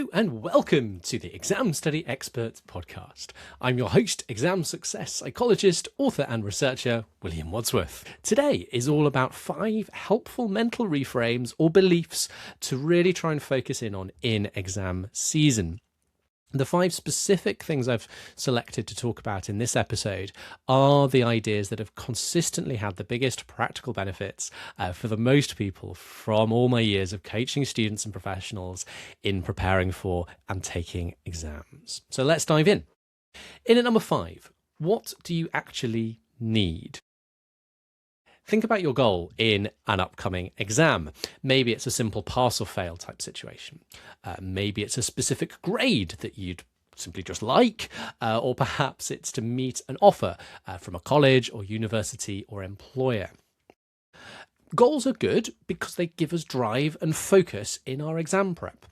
Hello and welcome to the Exam Study Experts podcast. I'm your host, exam success psychologist, author and researcher, William Wadsworth. Today is all about 5 helpful mental reframes or beliefs to really try and focus in on in exam season. The 5 specific things I've selected to talk about in this episode are the ideas that have consistently had the biggest practical benefits for the most people from all my years of coaching students and professionals in preparing for and taking exams. So let's dive in. In at number 5, what do you actually need? Think about your goal in an upcoming exam. Maybe it's a simple pass or fail type situation. Maybe it's a specific grade that you'd simply just like, or perhaps it's to meet an offer from a college or university or employer. Goals are good because they give us drive and focus in our exam prep.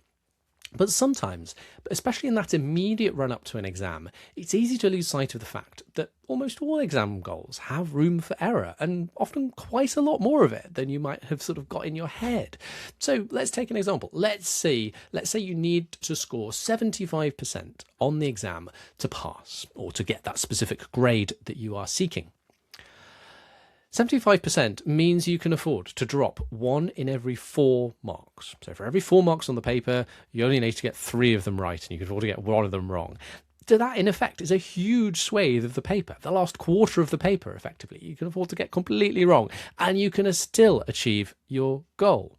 But sometimes, especially in that immediate run up to an exam, it's easy to lose sight of the fact that almost all exam goals have room for error, and often quite a lot more of it than you might have sort of got in your head. So let's take an example. Let's say you need to score 75% on the exam to pass or to get that specific grade that you are seeking. 75% means you can afford to drop 1 in every 4 marks. So for every 4 marks on the paper, you only need to get 3 of them right, and you can afford to get 1 of them wrong. So that, in effect, is a huge swathe of the paper, the last quarter of the paper, effectively. You can afford to get completely wrong, and you can still achieve your goal.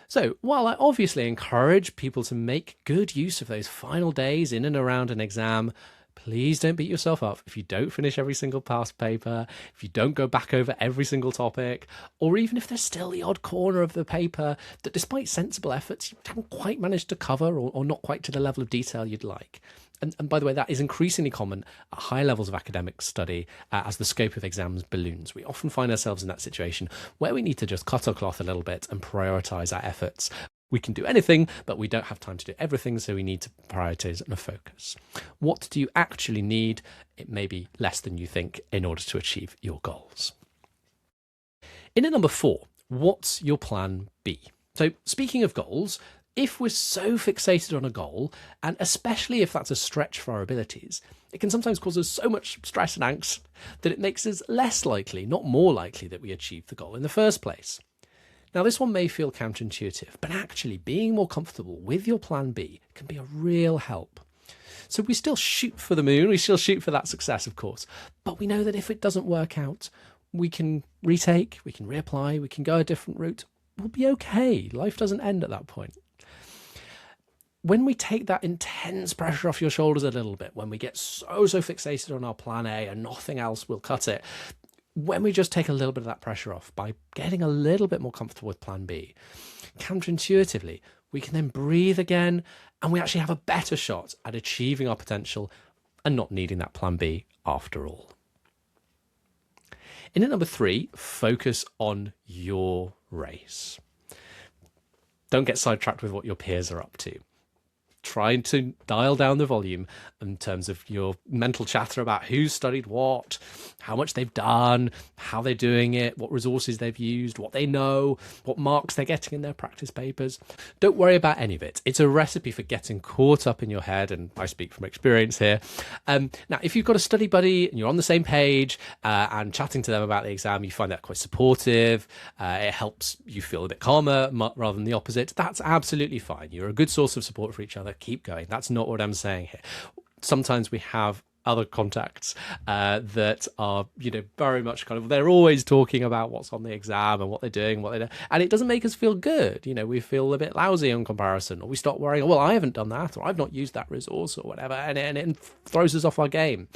So while I obviously encourage people to make good use of those final days in and around an exam, please don't beat yourself up if you don't finish every single past paper, if you don't go back over every single topic, or even if there's still the odd corner of the paper that, despite sensible efforts, you haven't quite managed to cover or not quite to the level of detail you'd like. And by the way, that is increasingly common at high levels of academic study as the scope of exams balloons. We often find ourselves in that situation where we need to just cut our cloth a little bit and prioritise our efforts. We can do anything, but we don't have time to do everything, so we need to prioritise and focus. What do you actually need? It may be less than you think in order to achieve your goals. In at number 4, what's your plan B? So speaking of goals, if we're so fixated on a goal, and especially if that's a stretch for our abilities, it can sometimes cause us so much stress and angst that it makes us less likely, not more likely, that we achieve the goal in the first place. Now, this one may feel counterintuitive, but actually being more comfortable with your plan B can be a real help. So we still shoot for the moon, we still shoot for that success, of course, but we know that if it doesn't work out, we can retake, we can reapply, we can go a different route. We'll be okay. Life doesn't end at that point. When we take that intense pressure off your shoulders a little bit, when we get so fixated on our plan A and nothing else will cut it, when we just take a little bit of that pressure off by getting a little bit more comfortable with plan B, counterintuitively, we can then breathe again, and we actually have a better shot at achieving our potential and not needing that plan B after all. In at number 3, focus on your race. Don't get sidetracked with what your peers are up to. Trying to dial down the volume in terms of your mental chatter about who's studied what, how much they've done, how they're doing it, what resources they've used, what they know, what marks they're getting in their practice papers. Don't worry about any of it. It's a recipe for getting caught up in your head, and I speak from experience here. Now, if you've got a study buddy and you're on the same page and chatting to them about the exam, you find that quite supportive, it helps you feel a bit calmer rather than the opposite, that's absolutely fine. You're a good source of support for each other. Keep going. That's not what I'm saying here. Sometimes we have other contacts that are, very much kind of, they're always talking about what's on the exam and what they're doing, what they do, and it doesn't make us feel good. We feel a bit lousy in comparison, or we start worrying, well, I haven't done that, or I've not used that resource, or whatever, and it throws us off our game.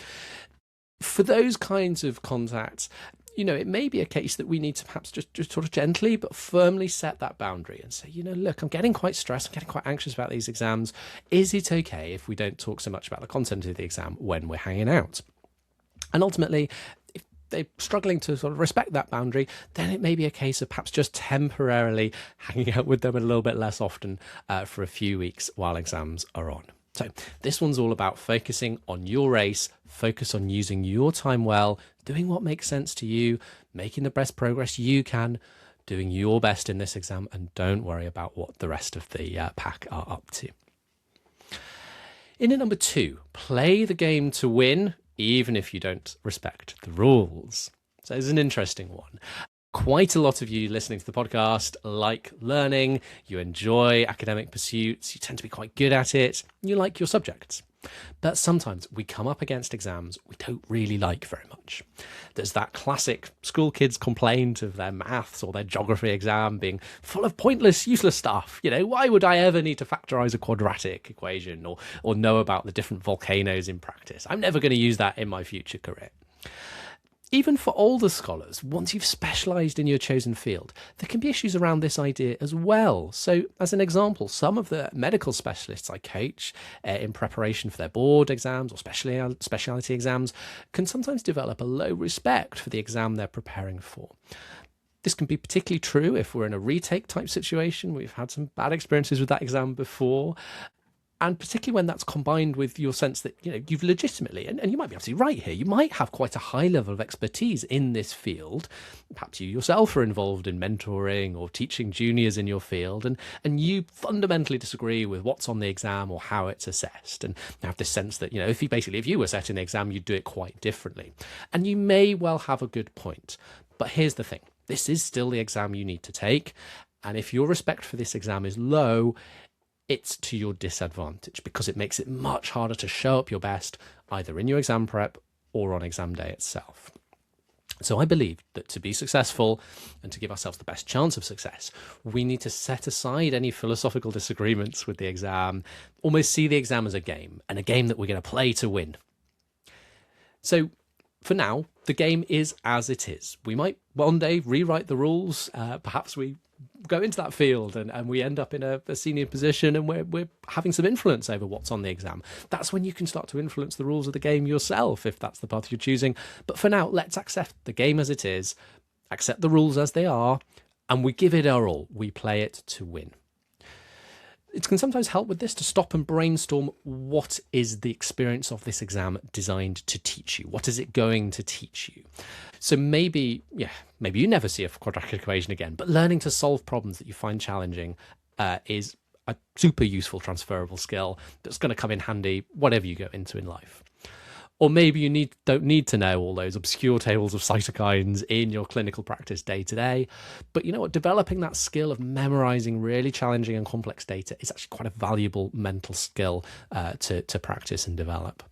For those kinds of contacts, it may be a case that we need to perhaps just sort of gently but firmly set that boundary and say, look, I'm getting quite stressed, I'm getting quite anxious about these exams. Is it okay if we don't talk so much about the content of the exam when we're hanging out? And ultimately, if they're struggling to sort of respect that boundary, then it may be a case of perhaps just temporarily hanging out with them a little bit less often for a few weeks while exams are on. So this one's all about focusing on your race, focus on using your time well, doing what makes sense to you, making the best progress you can, doing your best in this exam, and don't worry about what the rest of the pack are up to. In at number 2, play the game to win, even if you don't respect the rules. So it's an interesting one. Quite a lot of you listening to the podcast like learning, you enjoy academic pursuits, you tend to be quite good at it, you like your subjects. But sometimes we come up against exams we don't really like very much. There's that classic school kids complaint of their maths or their geography exam being full of pointless, useless stuff. You know, why would I ever need to factorize a quadratic equation or know about the different volcanoes in practice? I'm never going to use that in my future career. Even for older scholars, once you've specialised in your chosen field, there can be issues around this idea as well. So, as an example, some of the medical specialists I coach in preparation for their board exams or speciality exams can sometimes develop a low respect for the exam they're preparing for. This can be particularly true if we're in a retake type situation. We've had some bad experiences with that exam before. And particularly when that's combined with your sense that, you know, you've legitimately, and you might be absolutely right here, you might have quite a high level of expertise in this field. Perhaps you yourself are involved in mentoring or teaching juniors in your field, and you fundamentally disagree with what's on the exam or how it's assessed, and have this sense that, you know, if you were setting the exam, you'd do it quite differently. And you may well have a good point. But here's the thing. This is still the exam you need to take. And if your respect for this exam is low, it's to your disadvantage because it makes it much harder to show up your best either in your exam prep or on exam day itself. So I believe that to be successful and to give ourselves the best chance of success, we need to set aside any philosophical disagreements with the exam, almost see the exam as a game, and a game that we're going to play to win. So for now, the game is as it is. We might one day rewrite the rules. Perhaps we go into that field and we end up in a senior position and we're having some influence over what's on the exam. That's when you can start to influence the rules of the game yourself, if that's the path you're choosing. But for now, let's accept the game as it is, accept the rules as they are, and we give it our all. We play it to win. It can sometimes help with this to stop and brainstorm, what is the experience of this exam designed to teach you? What is it going to teach you? So maybe you never see a quadratic equation again, but learning to solve problems that you find challenging is a super useful transferable skill that's going to come in handy whatever you go into in life. Or maybe you don't need to know all those obscure tables of cytokines in your clinical practice day to day. But you know what? Developing that skill of memorizing really challenging and complex data is actually quite a valuable mental skill to practice and develop.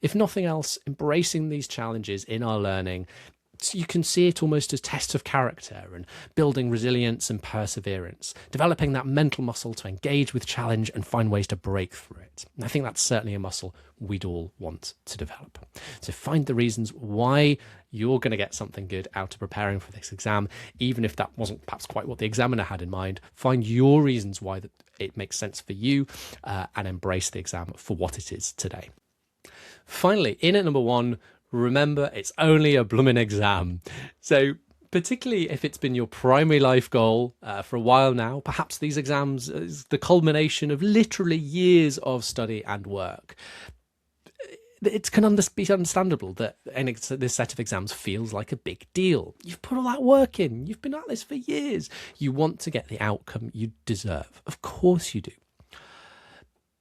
If nothing else, embracing these challenges in our learning, you can see it almost as tests of character and building resilience and perseverance, developing that mental muscle to engage with challenge and find ways to break through it. And I think that's certainly a muscle we'd all want to develop. So find the reasons why you're going to get something good out of preparing for this exam, even if that wasn't perhaps quite what the examiner had in mind. Find your reasons why it makes sense for you and embrace the exam for what it is today. Finally, in at number 1, remember, it's only a bloomin' exam. So particularly if it's been your primary life goal for a while now, perhaps these exams is the culmination of literally years of study and work. It can be understandable that this set of exams feels like a big deal. You've put all that work in. You've been at this for years. You want to get the outcome you deserve. Of course you do.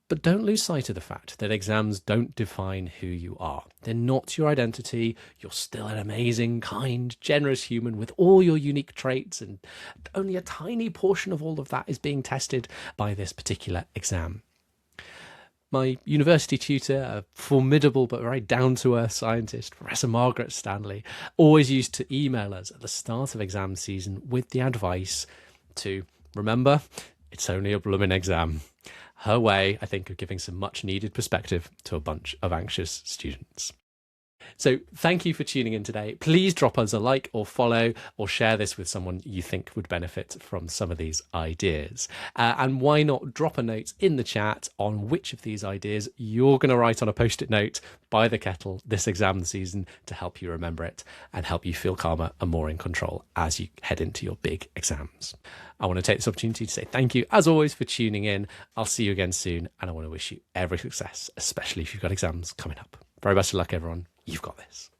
But don't lose sight of the fact that exams don't define who you are. They're not your identity. You're still an amazing, kind, generous human with all your unique traits, and only a tiny portion of all of that is being tested by this particular exam. My university tutor, a formidable but very down-to-earth scientist, Professor Margaret Stanley, always used to email us at the start of exam season with the advice to remember, it's only a bloomin' exam. Her way, I think, of giving some much needed perspective to a bunch of anxious students. So thank you for tuning in today. Please drop us a like or follow or share this with someone you think would benefit from some of these ideas. And why not drop a note in the chat on which of these ideas you're going to write on a post-it note by the kettle this exam season to help you remember it and help you feel calmer and more in control as you head into your big exams. I want to take this opportunity to say thank you, as always, for tuning in. I'll see you again soon, and I want to wish you every success, especially if you've got exams coming up. Very best of luck, everyone. You've got this.